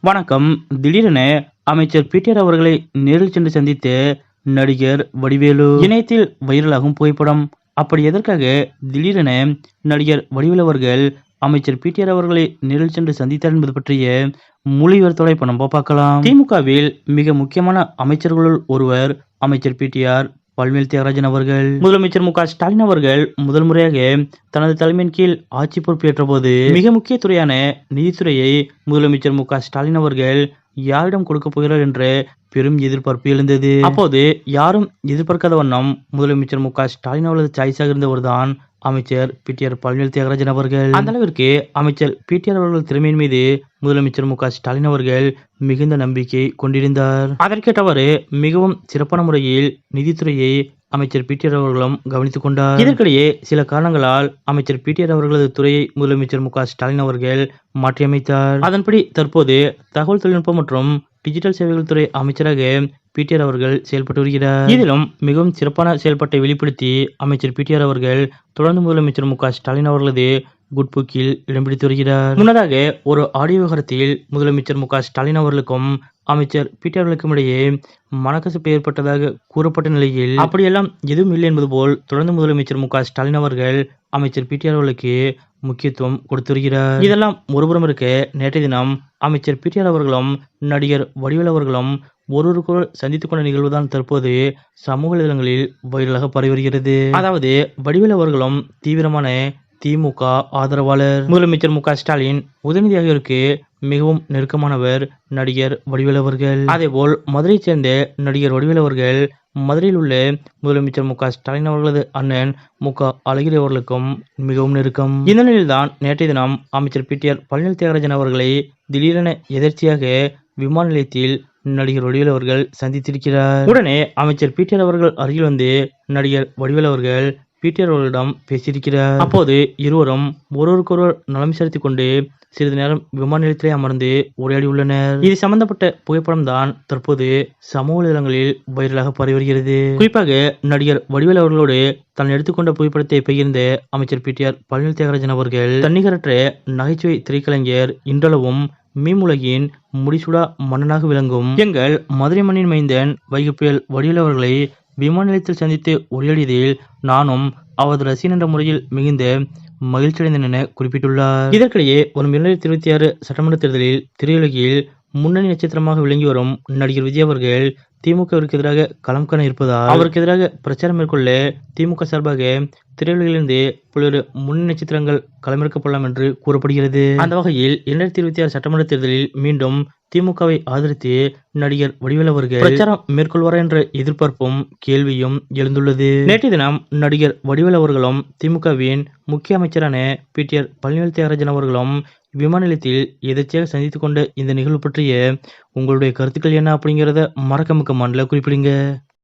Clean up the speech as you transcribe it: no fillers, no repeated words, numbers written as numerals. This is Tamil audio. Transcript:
வணக்கம். திடீரென அமைச்சர் பிடிஆர் அவர்களை நேரில் சென்று சந்தித்த நடிகர் வடிவேலு. இணையத்தில் வைரலாகும் புகைப்படம். அப்படி எதற்காக திடீரென நடிகர் வடிவேலு அவர்கள் அமைச்சர் பிடிஆர் அவர்களை நேரில் சென்று சந்தித்தார் என்பது பற்றிய முழு விவரத்தோட இப்ப நம்ம பார்க்கலாம். திமுகவில் மிக முக்கியமான அமைச்சர்களுள் ஒருவர் அமைச்சர் பிடிஆர் பழனிவேல் தியாகராஜன் அவர்கள். முதலமைச்சர் மு க ஸ்டாலின் அவர்கள் முதல் முறையாக தனது தலைமையின் கீழ் ஆட்சி பொறுப்பேற்ற போது மிக முக்கிய துறையான நிதித்துறையை முதலமைச்சர் மு க ஸ்டாலின் அவர்கள் யாரிடம் கொடுக்க போகிறார் என்ற பெரும் எதிர்பார்ப்பு எழுந்தது. அப்போது யாரும் எதிர்பார்க்காத வண்ணம் முதலமைச்சர் மு க ஸ்டாலின் அவர்களது சாய்ஸாக இருந்தவர்தான் அமைச்சர் பிடிஆர் பழனிவேல் தியாகராஜன் அவர்கள். அந்த அளவிற்கு அமைச்சர் பிடிஆர் அவர்கள் திறமையின் மீது முதலமைச்சர் மு க ஸ்டாலின் அவர்கள் மிகுந்த நம்பிக்கை கொண்டிருந்தார். அதற்கேற்றவாறு மிகவும் சிறப்பான முறையில் நிதித்துறையை அமைச்சர் பிடிஆர் அவர்களும் கவனித்துக் கொண்டார். இதற்கிடையே சில காரணங்களால் அமைச்சர் பிடிஆர் அவர்களது துறையை முதலமைச்சர் மு க ஸ்டாலின் அவர்கள் மாற்றியமைத்தார். அதன்படி தற்போது தகவல் தொழில்நுட்பம் மற்றும் டிஜிட்டல் சேவைகள் துறை அமைச்சராக பிடிஆர் அவர்கள் செயல்பட்டு வருகிறார். இதிலும் மிகவும் சிறப்பான செயல்பாட்டை வெளிப்படுத்தி அமைச்சர் பிடிஆர் அவர்கள் தொடர்ந்து முதலமைச்சர் மு க ஸ்டாலின் அவர்களது குட் புக்கில் இடம் பிடித்து வருகிறார். முன்னதாக ஒரு ஆடியோ விவகாரத்தில் முதலமைச்சர் மு க ஸ்டாலின் அவர்களுக்கும் அமைச்சர் பிடிஆர் அவர்களுக்கும் இடையே மனக்கசப்பு ஏற்பட்டதாக கூறப்பட்ட நிலையில் அப்படியெல்லாம் எதுவும் இல்லை என்பது போல் தொடர்ந்து முதலமைச்சர் மு க ஸ்டாலின் அவர்கள் அமைச்சர் பிடிஆர் அவர்களுக்கு முக்கியத்துவம் கொடுத்து வருகிறார். இதெல்லாம் ஒருபுறம் இருக்க நேற்றைய தினம் அமைச்சர் பிடிஆர் அவர்களும் நடிகர் வடிவேலு அவர்களும் ஒருவருக்கொருவர் சந்தித்துக் கொண்ட நிகழ்வுதான் தற்போது சமூக வலைதளங்களில் வைரலாக பரவி வருகிறது. அதாவது வடிவேலு அவர்களும் தீவிரமான திமுக ஆதரவாளர். முதலமைச்சர் மு க ஸ்டாலின் உதயநிதி ஆகியோருக்கு மிகவும் நெருக்கமானவர் நடிகர் வடிவேலு அவர்கள். அதேபோல் மதுரையை சேர்ந்த நடிகர் வடிவேலு அவர்கள் மதுரையில் உள்ள முதலமைச்சர் மு க ஸ்டாலின் அவர்களது அண்ணன் மு க அழகிரி அவர்களுக்கும் மிகவும் நெருக்கம். இந்த நிலையில்தான் நேற்றைய தினம் அமைச்சர் பிடிஆர் பழனிவேல் தியாகராஜன் அவர்களை திடீரென எதர்ச்சியாக விமான நிலையத்தில் நடிகர் வடிவேலு அவர்கள் சந்தித்திருக்கிறார். உடனே அமைச்சர் பிடிஆர் அவர்கள் அருகில் வந்து நடிகர் வடிவேலு அவர்கள் பிடிஆர் அவர்களிடம் பேசியிருக்கிறார். அப்போது இருவரும் ஒருவருக்கொருவர் நலம் விசாரித்துக் கொண்டு சிறிது நேரம் விமான நிலையத்திலே அமர்ந்து உரையாடி உள்ளனர். இது சம்பந்தப்பட்ட புகைப்படம் தான் தற்போது சமூக வலைதளங்களில் வைரலாக பரவி வருகிறது. குறிப்பாக நடிகர் வடிவேலு அவர்களோடு தான் எடுத்துக்கொண்ட புகைப்படத்தை பகிர்ந்த அமைச்சர் பிடிஆர் பழனிவேல் தியாகராஜன் அவர்கள் தன்னிகரற்ற நகைச்சுவை திரைக்கலைஞர், இன்றளவும் மீம் உலகின் முடிசூடா மன்னனாக விளங்கும் எங்கள் மதுரை மண்ணின் மைந்தன் வைகை புயல் வடிவேலு அவர்களை விமான நிலையத்தில் சந்தித்து உரையாடியதில் நானும் அவரது ரசிகன் என்ற முறையில் மிகுந்த மகிழ்ச்சி அடைந்தேன் என குறிப்பிட்டுள்ளார். இதற்கிடையே வரும் 2026 சட்டமன்ற தேர்தலில் திரையுலகில் முன்னணி நட்சத்திரமாக விளங்கி வரும் நடிகர் விஜய் அவர்கள் திமுகவிற்கு எதிராக களம் காண இருப்பதால் அவருக்கு எதிராக பிரச்சாரம் மேற்கொள்ள திமுக சார்பாக திரையுலகிலிருந்து பல்வேறு முன்னணி நட்சத்திரங்கள் களமிறக்கப்படலாம் என்று கூறப்படுகிறது. அந்த வகையில் 2026 சட்டமன்ற தேர்தலில் மீண்டும் திமுகவை ஆதரித்து நடிகர் வடிவேலு அவர்கள் பிரச்சாரம் மேற்கொள்வாரா என்ற எதிர்பார்ப்பும் கேள்வியும் எழுந்துள்ளது. நேற்றைய தினம் நடிகர் வடிவேலு அவர்களும் திமுகவின் முக்கிய அமைச்சரான பிடிஆர் பழனிவேல் தியாகராஜன் அவர்களும் விமான நிலையத்தில் எதர்ச்சியாக சந்தித்துக் கொண்ட இந்த நிகழ்வு பற்றிய உங்களுடைய கருத்துக்கள் என்ன அப்படிங்கிறத மறக்காம கமெண்ட்ல குறிப்பிடுங்க.